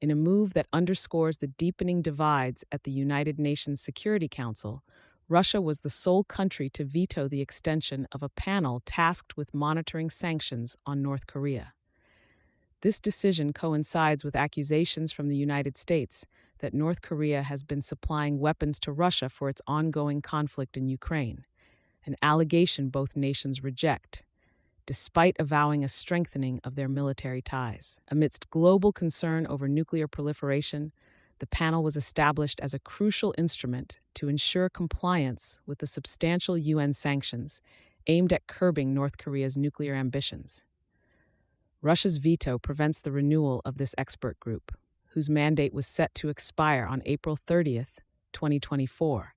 In a move that underscores the deepening divides at the United Nations Security Council, Russia was the sole country to veto the extension of a panel tasked with monitoring sanctions on North Korea. This decision coincides with accusations from the United States that North Korea has been supplying weapons to Russia for its ongoing conflict in Ukraine, an allegation both nations reject, despite avowing a strengthening of their military ties. Amidst global concern over nuclear proliferation, the panel was established as a crucial instrument to ensure compliance with the substantial UN sanctions aimed at curbing North Korea's nuclear ambitions. Russia's veto prevents the renewal of this expert group, whose mandate was set to expire on April 30th, 2024,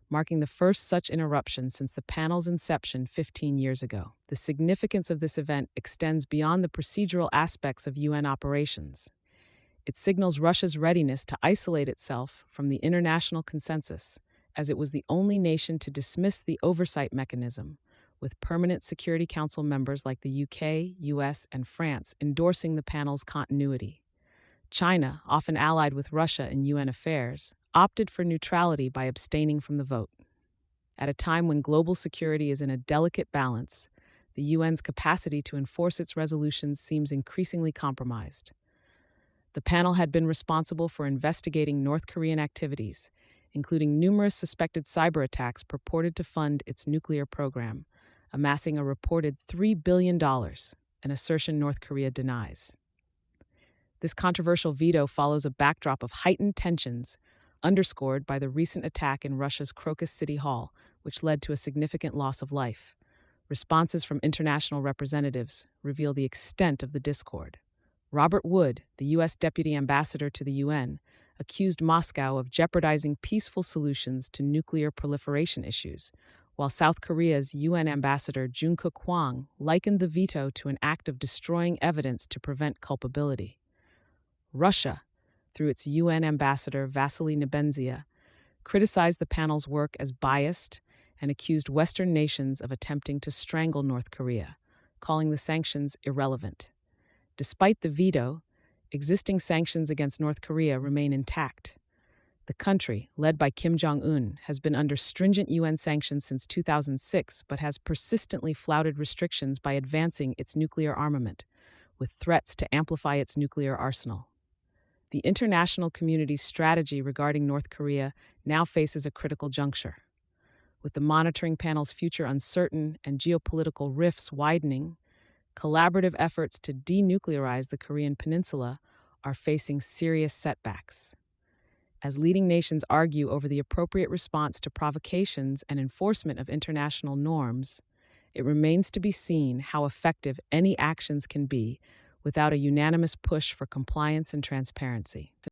marking the first such interruption since the panel's inception 15 years ago. The significance of this event extends beyond the procedural aspects of UN operations. It signals Russia's readiness to isolate itself from the international consensus, as it was the only nation to dismiss the oversight mechanism, with permanent Security Council members like the UK, US, and France endorsing the panel's continuity. China, often allied with Russia in UN affairs, opted for neutrality by abstaining from the vote. At a time when global security is in a delicate balance, the UN's capacity to enforce its resolutions seems increasingly compromised. The panel had been responsible for investigating North Korean activities, including numerous suspected cyber attacks purported to fund its nuclear program, amassing a reported $3 billion, an assertion North Korea denies. This controversial veto follows a backdrop of heightened tensions, underscored by the recent attack in Russia's Crocus City Hall, which led to a significant loss of life. Responses from international representatives reveal the extent of the discord. Robert Wood, the U.S. Deputy Ambassador to the UN, accused Moscow of jeopardizing peaceful solutions to nuclear proliferation issues, while South Korea's UN Ambassador Jungkook Hwang likened the veto to an act of destroying evidence to prevent culpability. Russia, through its UN Ambassador Vasily Nebenzia, criticized the panel's work as biased and accused Western nations of attempting to strangle North Korea, calling the sanctions irrelevant. Despite the veto, existing sanctions against North Korea remain intact. The country, led by Kim Jong-un, has been under stringent UN sanctions since 2006 but has persistently flouted restrictions by advancing its nuclear armament, with threats to amplify its nuclear arsenal. The international community's strategy regarding North Korea now faces a critical juncture. With the monitoring panel's future uncertain and geopolitical rifts widening, collaborative efforts to denuclearize the Korean peninsula are facing serious setbacks. As leading nations argue over the appropriate response to provocations and enforcement of international norms, it remains to be seen how effective any actions can be without a unanimous push for compliance and transparency.